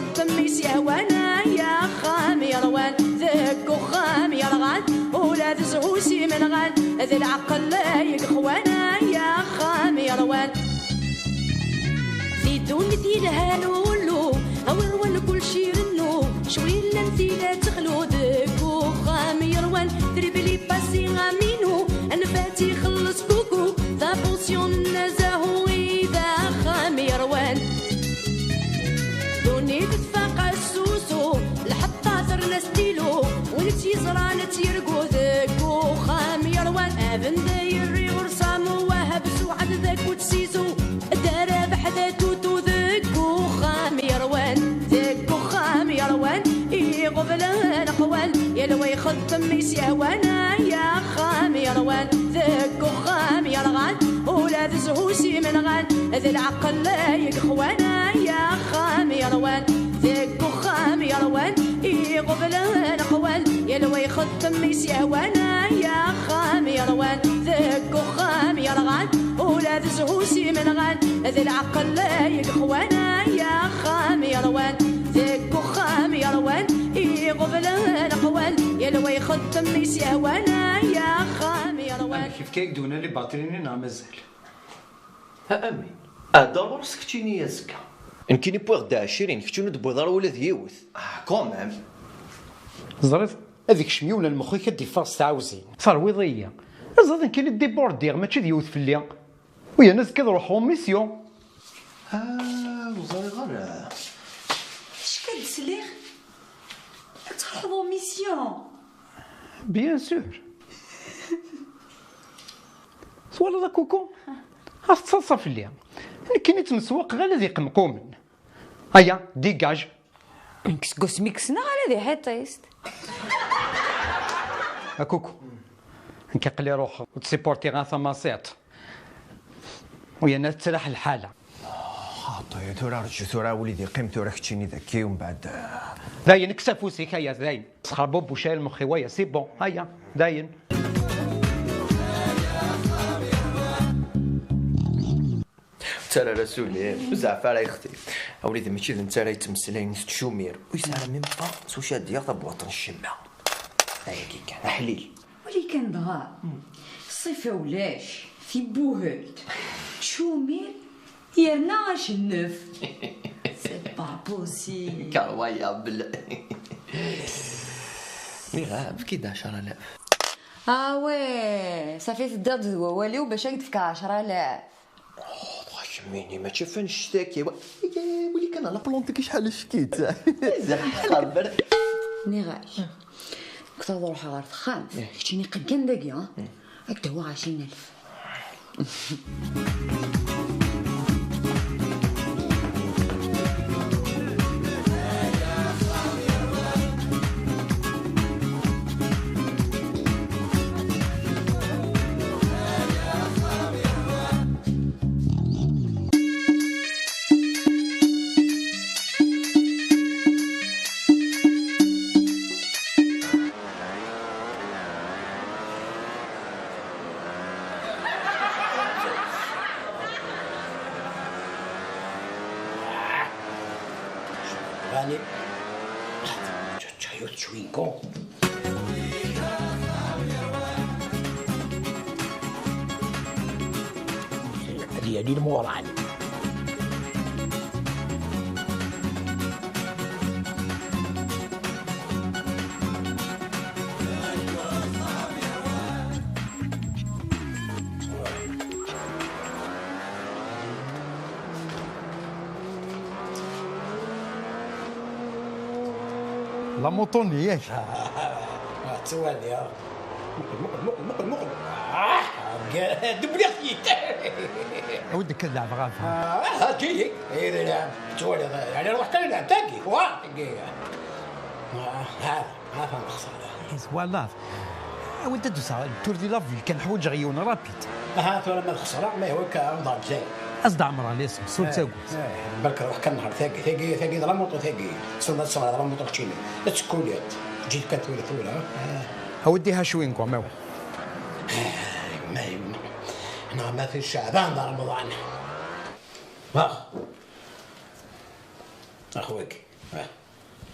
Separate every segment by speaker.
Speaker 1: يخدم يسيوانا يا خام يروان ذاك وخام يرغان ولا تزعوسي من غان ذي العقل لا يقخوانا يا خام يروان في دونتي لها لولو أول كل شي رنو شوي لنتي لا تخلو ذاك وخام يروان دربلي باسي غامينو أنا فاتي خلص كوكو ذا بوسيون نزاهو إذا خام يروان دوني تتفاقع السوسو لحطا ثرنا ستيلو ونتي زرانة يرقو ذاك وخام يروان أبن دايري ورسامو وهب سوعد ذاك وتسيسو دارا بحدا توتو ذاك وخام يروان ذاك وخام يروان يغفلان قوال يلوى يخدم يسيوانا يا خام يروان ذاك وخام يرغان ولا تزهوسي من غان ذي العقل لا يقخوانا يا خام يروان ذاك وخام يروان يغفلان قوال يلوى يخدم يسيوانا يا خام يروان ذاك وخام يرغان ولا تزهوسي من غان ذي العقل لا يقخوانا يا خام يروان ذاك وخام يروان يغفلان قوال يلوى يخدم يسيوانا يا خام يروان
Speaker 2: كيف كيك دونا اللي باطليني نعم مازال
Speaker 3: امين ادور سكتيني يا زكا نكيني بوغ دا 20 كتونو دبوضار ولا ديوث كومام
Speaker 2: زريت هذيك شميوله المخي كدي فاس تعاوزين
Speaker 4: صار وضيه زاد كاين الديبوردير ماشي ديوث في الليل ويا ناس كنروحوا ميسيون
Speaker 3: وزاري غير
Speaker 5: اش كتسليغ تروحوا ميسيون
Speaker 4: بيان سور سوالا دا كوكو هتصاصا في الليل كاين تمسواق غير الذي قمقومن هيا ديكاج
Speaker 5: نكسكوس ميكسنا على ذي حيطيست
Speaker 4: كوكو نكقلي روح وتسيبورتي غا ثماسيط ويا ناس تراح الحاله
Speaker 3: طيب تورا رجع تورا وليدي قيم تورا كتشيني ذكي ومن بعد
Speaker 4: داين كسافو سيك هيا داين تخربوا بوشاي المخيويه سي بون هيا داين
Speaker 3: ترى رسولي بزاف على اختي وليدي ماشي انت راه يتمسلين تشومير ويسال ميم با سوشا ديال بوطن الشمه هيا كي كان حليل
Speaker 5: ولي كان ظهر الصيف ولاش في بوهلت شومير يرنا شنف سي با بوسي
Speaker 3: كاروايا بل مي غاب كي 10000
Speaker 5: وي صافي تبدا تزوا والو باش نكتفك 10000
Speaker 3: ميني ما تشوفنش شتاكي ولي كان على بلونتك شحال شكيت خبر
Speaker 5: نيغاش كنت نروح غير فخام كنتيني قدام داكيا هكذا هو 20000
Speaker 2: يعني تشايوت شوينكو هذه المورال
Speaker 4: لا موطونياش
Speaker 2: توالي مقل دبلي خيك
Speaker 4: ودك تلعب غافه
Speaker 2: كي نلعب توالي يعني روحت نلعب تاكي واقي هذا خساره
Speaker 4: والله وانت دوسا تور دي لافي كان حوايج غيون رابيد
Speaker 2: ترى ما الخساره ما هو كنظام زين
Speaker 4: اصدع مرة الاسم سول تاوت
Speaker 2: بالك روح كان نهار ثاقي ضرموطو ثاقي سونا تصور ضرموطو تشيني تسكوليات جيت كانت ثوله
Speaker 4: هوديها شوينكو ماو
Speaker 2: ما ما في شعبان رمضان واخ اخوك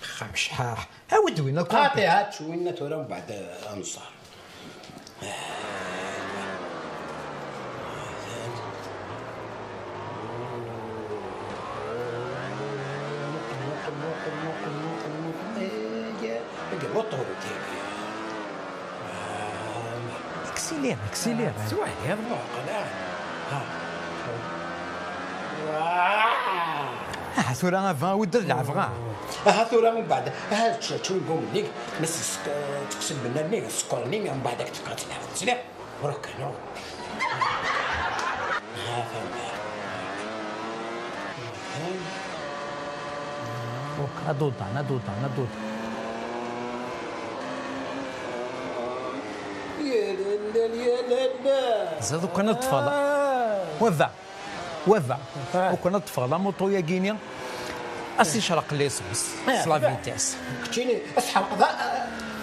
Speaker 4: خا مشحاح عاود وين
Speaker 2: عطي هات شوينا تورا من بعد انصار.
Speaker 4: اكسيلير
Speaker 2: سواير موقع
Speaker 4: ثورة 20 ود العفغا
Speaker 2: ثورة من بعد شو نقوم ليك ناس تكسب لنا نيك السكر نيك من بعد تبقى تلعب تسلع وراك هنا
Speaker 4: ندوض
Speaker 2: يا لا
Speaker 4: زاد كنا طفالة وذع وكنا طفالة موطو يا كينيا اسي شرق ليسونس سلا فيتاس
Speaker 2: كتيني اسحق ذا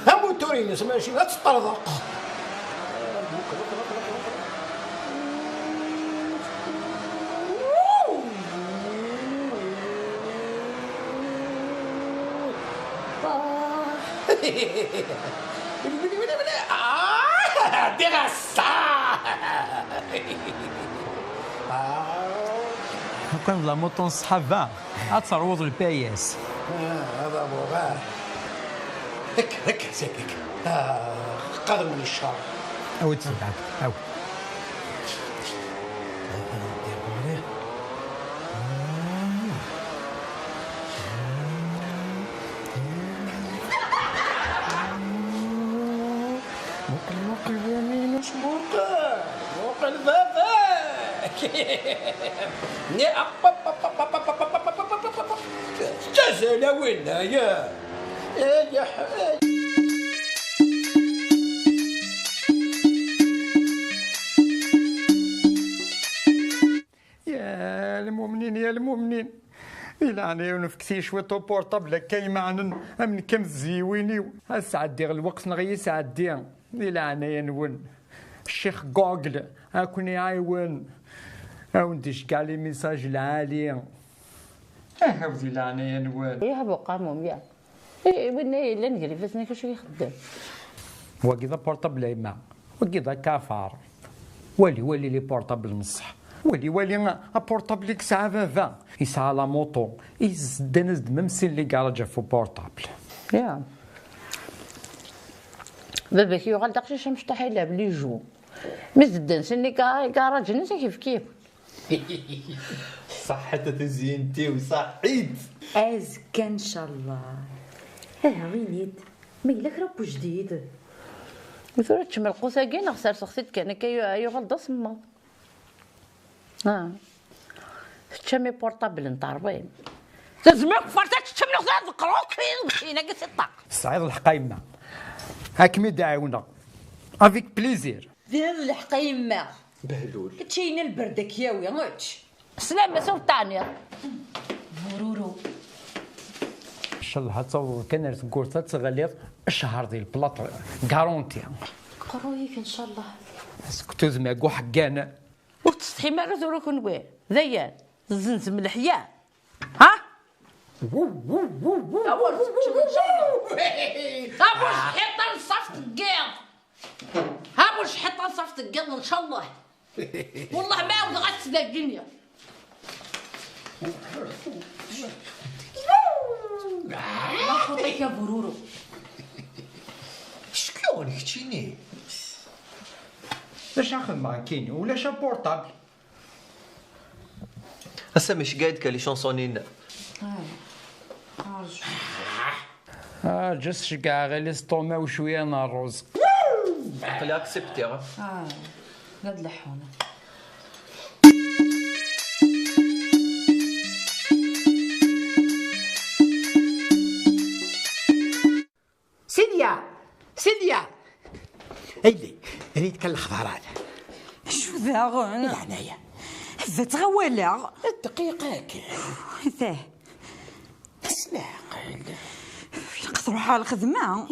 Speaker 2: هم موتورين اسمها شي لا تطرزق دي غصة
Speaker 4: كان لا موطون صحابة اتروض الباياس
Speaker 2: هذا بوغاه هك سيكك قادم من الشهر
Speaker 4: عاود تفدعك عاود
Speaker 2: موقع البابا استاذ وين يا
Speaker 4: المؤمنين إلا أنا ونفكتي شوية بورطابل كايما من كم زيويني أسعدي الوقت نغي سعدي إلا أنا ينون الشيخ جوجل أكون يعاون أو نديش كاع لي ميساج العالي هاودي إلا أنا ينون
Speaker 5: يا بقى موميا وين إلا نقري فاسنا كشو يخدم
Speaker 4: وكذا بورطابل يما وكذا كافار ولي لي بورطابل نصح ولي بورطابل ساعة فافا يسعى لا موطو يزدنزد ممسين لي كاراجا فو بورطابل
Speaker 5: يا باباك يوغال داكشي شمش تحيلها بلي جو مزدن سني كاراج نسا كيف
Speaker 3: صحة تزينتي وصحيت
Speaker 5: ازكى ان شاء الله غينيت ما إلا ربو جديد مثلا تشمل قوساكين خسر سختيت كان يوغال دا صمم تشمي بورطابل نطاربين لازمك فرتك تشمي خسر تقروك فين قلت الطاق
Speaker 4: الصعيد الحقايمة هاكمي دعونا افيك بليزير
Speaker 5: ذا الحقايمة
Speaker 3: بهلول
Speaker 5: تشينا البردك ياوي غاتش سلامة سلطانية مرورو
Speaker 4: ان شاء الله تصور كان تقول تغليظ الشهر ديال البلاط كارونتي
Speaker 5: قرويك ان شاء الله
Speaker 4: سكتو زماكو حقانا
Speaker 5: وتستحي ما غزورو كنوي ذيان الزنزم الحياة ها هابوش حيطان صفت القيض هابوش حيطان صفت القيض ان شاء الله والله ما عاود غتسدى الدنيا ما خطيك يا برورو
Speaker 3: شكون كتشيني
Speaker 4: لاش نخدم كيني ولا شا بورطابل
Speaker 3: هسا مش قايد كالي شونسونين
Speaker 4: جس كاع غير ليستوما وشويه نار الرز
Speaker 3: قلي اكسبتي
Speaker 5: لا تلحونا
Speaker 2: سيديا هيدي ريت كالخضرات
Speaker 6: شو ذا غون
Speaker 2: هنايا
Speaker 6: ذا تغوالع
Speaker 2: دقيقة
Speaker 6: ذا
Speaker 2: اسمع
Speaker 6: نقدروا على الخدمة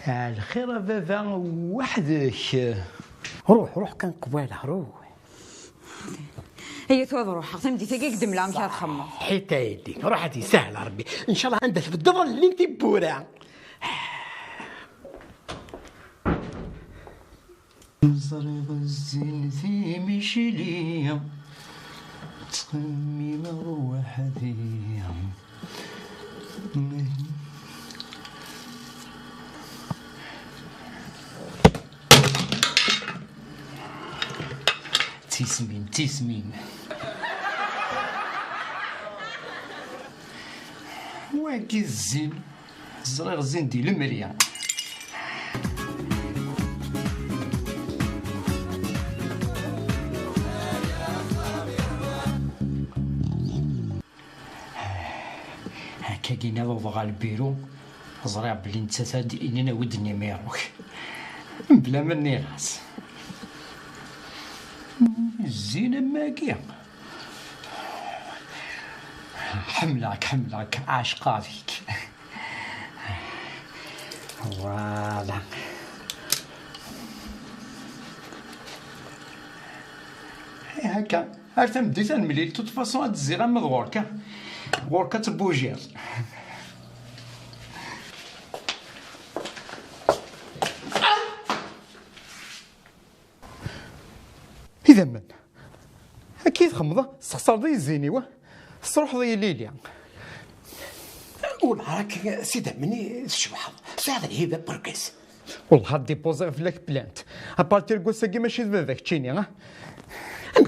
Speaker 4: الخير بابا وحدك
Speaker 2: روح كان قبالة روح
Speaker 6: هي توض روحها تمدي تاقي قدم لها مشى تخمر.
Speaker 2: حيت يدي روح هادي سهله ربي ان شاء الله عندها في الدبر اللي انت بورا. نزرق الزين في ميشيليا تخمي مروح هذيا تسمين واكي الزين الزرير الزين ديال المليان. هكا كينا بغا البيرو زريع بلي نتا تادي اننا ودني ميروك بلا مني راس الزينة ماكية. حملك عاشقة فيك. فوالا هكا هاتا بديت نملي توت فاصون هاد الزيغة من غوركا تبوجير. إذا من أكيد خمضة استخسر ضي الزيني صروح ضي ليليا
Speaker 7: والعراك سيدة مني الشبحة ساعد الهيبة بركز
Speaker 4: والله هاد ديبوزي في لاك بلانت أبارتير كوساكي ماشي ذاك تشيني
Speaker 7: أما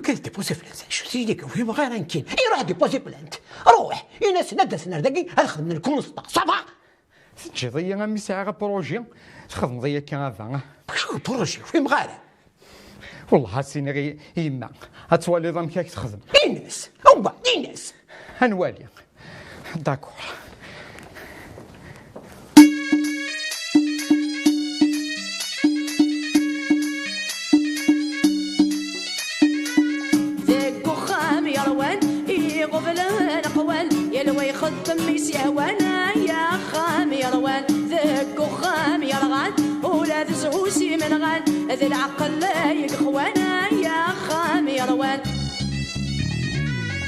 Speaker 7: كان ديبوزي بلانت شو سيديك وفي غير نكين روح ديبوزي بلانت روح الناس ندس نردقي هنخدم من الكونسطا صافا
Speaker 4: تجي ضيا غامي ساعة بروجي تخدم ضيا كان هذا
Speaker 7: شو بروجي في مغارة
Speaker 4: والله هاسيني غي يما هتوالي ضم كيك تخدم
Speaker 7: الناس الناس
Speaker 4: هنوالي داكور.
Speaker 1: ذاك وخام يا روان يغفل الاقوال يا لو يخدم يسيوانا يا خام يا روان ذاك وخام يا رغان ولا تزعوسي من غان ذي العقل لا يخوانا يا خام يا روان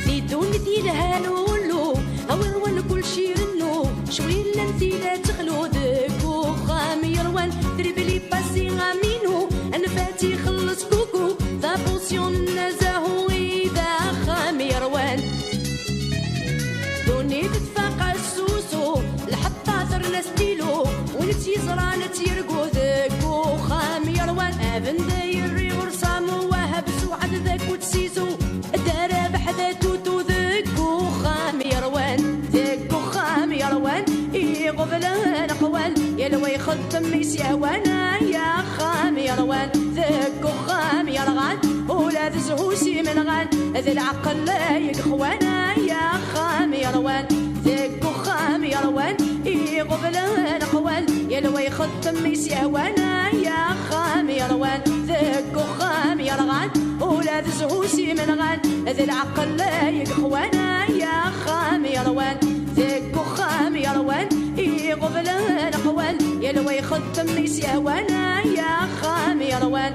Speaker 1: زيدون ديالها نولو هو كل شي رنو شوي لنتي لا تخلو ذاك وخام يا روان دربلي باسي غامينو انا فاتي خلص كوكو ذا بوسيون نزاهو إذا خام يا روان دوني تتفاقع السوسو لحطا ثرنا ستيلو ونتي زرانة يرقو ذاك وخام يا روان ابن دايري ورسامو وهب سوعد ذاك وتسيسو الدار بحذا توتو ذاك وخام يا روان ذاك وخام يا روان يغفلان اقوال يا لو يخدم يسيوانا يا خام يا روان ذاك وخام يا رغان ولا تزهوسي من غان ذي العقل لا يخوانا يا خام يا روان ذاك وخام يا روان يغفلان اقوال يا لو يخدم يسيوانا يا خام يا روان ذاك وخام يا رغان ولا تزهوسي من غان ذي العقل لا يخوانا يا خام يا روان ذاك وخام يا روان يغفلان اقوال يا لو يخدم يسيوانا يا خام يا روان